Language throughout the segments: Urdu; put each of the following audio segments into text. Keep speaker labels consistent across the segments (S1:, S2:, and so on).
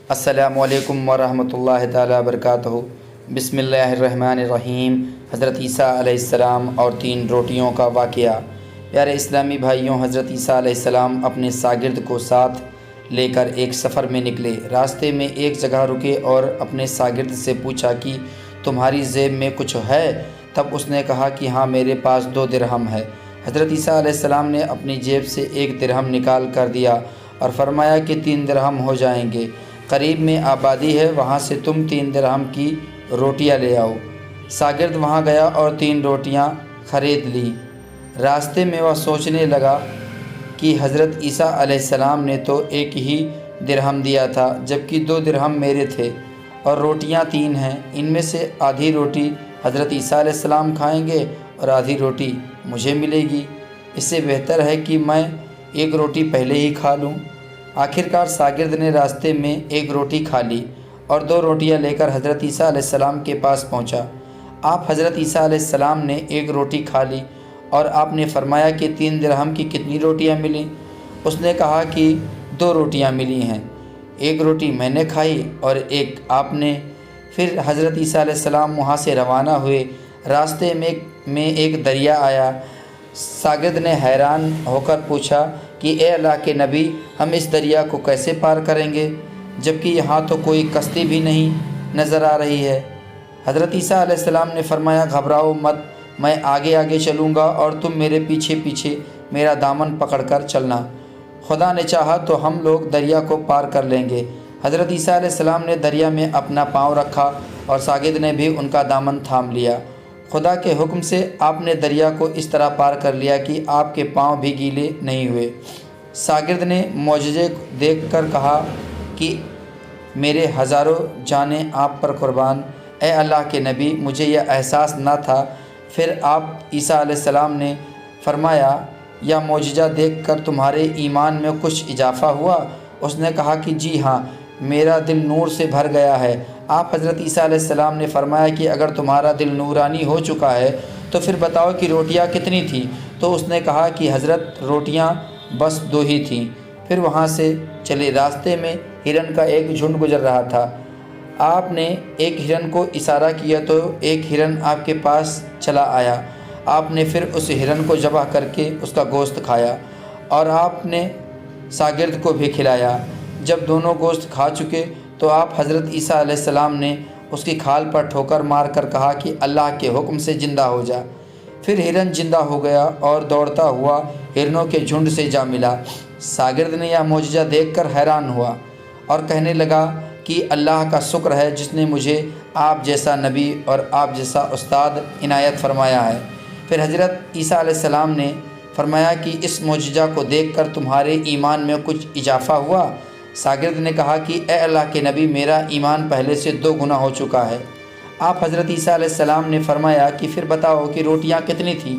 S1: السلام علیکم ورحمۃ اللہ تعالی وبرکاتہ۔ بسم اللہ الرحمن الرحیم۔ حضرت عیسیٰ علیہ السلام اور 3 روٹیوں کا واقعہ۔ پیارے اسلامی بھائیوں، حضرت عیسیٰ علیہ السلام اپنے شاگرد کو ساتھ لے کر ایک سفر میں نکلے۔ راستے میں ایک جگہ رکے اور اپنے شاگرد سے پوچھا کہ تمہاری جیب میں کچھ ہے؟ تب اس نے کہا کہ ہاں، میرے پاس 2 درہم ہے۔ حضرت عیسیٰ علیہ السلام نے اپنی جیب سے 1 درہم نکال کر دیا اور فرمایا کہ 3 درہم ہو جائیں گے، قریب میں آبادی ہے، وہاں سے تم 3 درہم کی روٹیاں لے آؤ۔ شاگرد وہاں گیا اور 3 روٹیاں خرید لیں۔ راستے میں وہ سوچنے لگا کہ حضرت عیسیٰ علیہ السلام نے تو 1 ہی درہم دیا تھا، جبکہ 2 درہم میرے تھے اور روٹیاں 3 ہیں۔ ان میں سے آدھی روٹی حضرت عیسیٰ علیہ السلام کھائیں گے اور آدھی روٹی مجھے ملے گی۔ اس سے بہتر ہے کہ میں 1 روٹی پہلے ہی کھا لوں۔ آخرکار شاگرد نے راستے میں 1 روٹی کھا لی اور 2 روٹیاں لے کر حضرت عیسیٰ علیہ السلام کے پاس پہنچا۔ آپ حضرت عیسیٰ علیہ السلام نے 1 روٹی کھا لی اور آپ نے فرمایا کہ 3 درہم کی کتنی روٹیاں ملیں؟ اس نے کہا کہ 2 روٹیاں ملی ہیں، 1 روٹی میں نے کھائی اور 1 آپ نے۔ پھر حضرت عیسیٰ علیہ السلام وہاں سے روانہ ہوئے۔ راستے میں ایک دریا آیا۔ شاگرد نے حیران ہو کر پوچھا کہ اے اللہ کے نبی، ہم اس دریا کو کیسے پار کریں گے، جبکہ یہاں تو کوئی کشتی بھی نہیں نظر آ رہی ہے؟ حضرت عیسیٰ علیہ السلام نے فرمایا، گھبراؤ مت، میں آگے آگے چلوں گا اور تم میرے پیچھے پیچھے میرا دامن پکڑ کر چلنا، خدا نے چاہا تو ہم لوگ دریا کو پار کر لیں گے۔ حضرت عیسیٰ علیہ السلام نے دریا میں اپنا پاؤں رکھا اور شاگرد نے بھی ان کا دامن تھام لیا۔ خدا کے حکم سے آپ نے دریا کو اس طرح پار کر لیا کہ آپ کے پاؤں بھی گیلے نہیں ہوئے۔ شاگرد نے معجزے دیکھ کر کہا کہ میرے ہزاروں جانیں آپ پر قربان، اے اللہ کے نبی، مجھے یہ احساس نہ تھا۔ پھر آپ عیسیٰ علیہ السلام نے فرمایا، یا معجزہ دیکھ کر تمہارے ایمان میں کچھ اضافہ ہوا؟ اس نے کہا کہ جی ہاں، میرا دل نور سے بھر گیا ہے۔ آپ حضرت عیسیٰ علیہ السلام نے فرمایا کہ اگر تمہارا دل نورانی ہو چکا ہے تو پھر بتاؤ کہ روٹیاں کتنی تھیں؟ تو اس نے کہا کہ حضرت روٹیاں بس 2 ہی تھیں۔ پھر وہاں سے چلے۔ راستے میں ہرن کا ایک جھنڈ گزر رہا تھا۔ آپ نے ایک ہرن کو اشارہ کیا تو ایک ہرن آپ کے پاس چلا آیا۔ آپ نے پھر اس ہرن کو ذبح کر کے اس کا گوشت کھایا اور آپ نے شاگرد کو بھی کھلایا۔ جب دونوں گوشت کھا چکے تو آپ حضرت عیسیٰ علیہ السلام نے اس کی کھال پر ٹھوکر مار کر کہا کہ اللہ کے حکم سے زندہ ہو جا۔ پھر ہرن زندہ ہو گیا اور دوڑتا ہوا ہرنوں کے جھنڈ سے جا ملا۔ شاگرد نے یہ معجزہ دیکھ کر حیران ہوا اور کہنے لگا کہ اللہ کا شکر ہے جس نے مجھے آپ جیسا نبی اور آپ جیسا استاد عنایت فرمایا ہے۔ پھر حضرت عیسیٰ علیہ السلام نے فرمایا کہ اس معجزہ کو دیکھ کر تمہارے ایمان میں کچھ اضافہ ہوا؟ شاگرد نے کہا کہ اے اللہ کے نبی، میرا ایمان پہلے سے 2 گنا ہو چکا ہے۔ آپ حضرت عیسیٰ علیہ السلام نے فرمایا کہ پھر بتاؤ کہ روٹیاں کتنی تھیں؟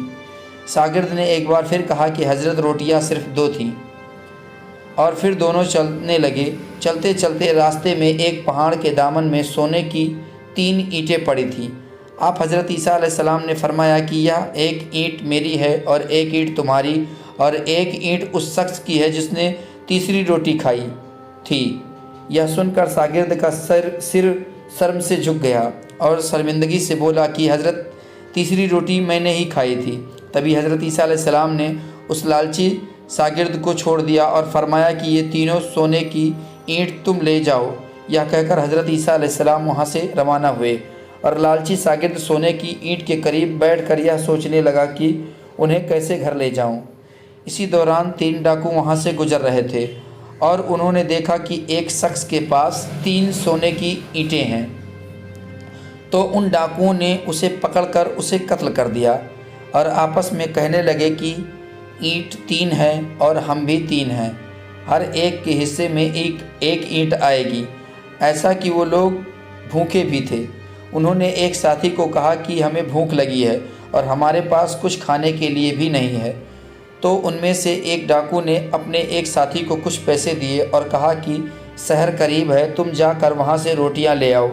S1: شاگرد نے ایک بار پھر کہا کہ حضرت روٹیاں صرف 2 تھیں، اور پھر دونوں چلنے لگے۔ چلتے چلتے راستے میں ایک پہاڑ کے دامن میں سونے کی 3 اینٹیں پڑی تھیں۔ آپ حضرت عیسیٰ علیہ السلام نے فرمایا کہ یہ 1 اینٹ میری ہے اور 1 اینٹ تمہاری اور 1 اینٹ اس شخص کی ہے جس نے تیسری روٹی کھائی تھی۔ یہ سن کر شاگرد کا سر شرم سے جھک گیا اور شرمندگی سے بولا کہ حضرت تیسری روٹی میں نے ہی کھائی تھی۔ تبھی حضرت عیسیٰ علیہ السلام نے اس لالچی شاگرد کو چھوڑ دیا اور فرمایا کہ یہ تینوں سونے کی اینٹ تم لے جاؤ۔ یہ کہہ کر حضرت عیسیٰ علیہ السلام وہاں سے روانہ ہوئے اور لالچی شاگرد سونے کی اینٹ کے قریب بیٹھ کر یہ سوچنے لگا کہ انہیں کیسے گھر لے جاؤں۔ اسی دوران 3 ڈاکو وہاں سے گزر رہے تھے اور انہوں نے دیکھا کہ ایک شخص کے پاس 3 سونے کی اینٹیں ہیں، تو ان ڈاکوؤں نے اسے پکڑ کر اسے قتل کر دیا اور آپس میں کہنے لگے کہ اینٹ 3 ہے اور ہم بھی 3 ہیں، ہر ایک کے حصے میں ایک اینٹ آئے گی۔ ایسا کہ وہ لوگ بھوکے بھی تھے۔ انہوں نے ایک ساتھی کو کہا کہ ہمیں بھوک لگی ہے اور ہمارے پاس کچھ کھانے کے لیے بھی نہیں ہے۔ تو ان میں سے ایک ڈاکو نے اپنے ایک ساتھی کو کچھ پیسے دیے اور کہا کہ شہر قریب ہے، تم جا کر وہاں سے روٹیاں لے آؤ،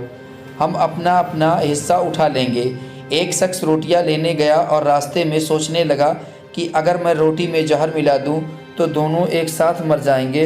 S1: ہم اپنا اپنا حصہ اٹھا لیں گے۔ ایک شخص روٹیاں لینے گیا اور راستے میں سوچنے لگا کہ اگر میں روٹی میں زہر ملا دوں تو دونوں ایک ساتھ مر جائیں گے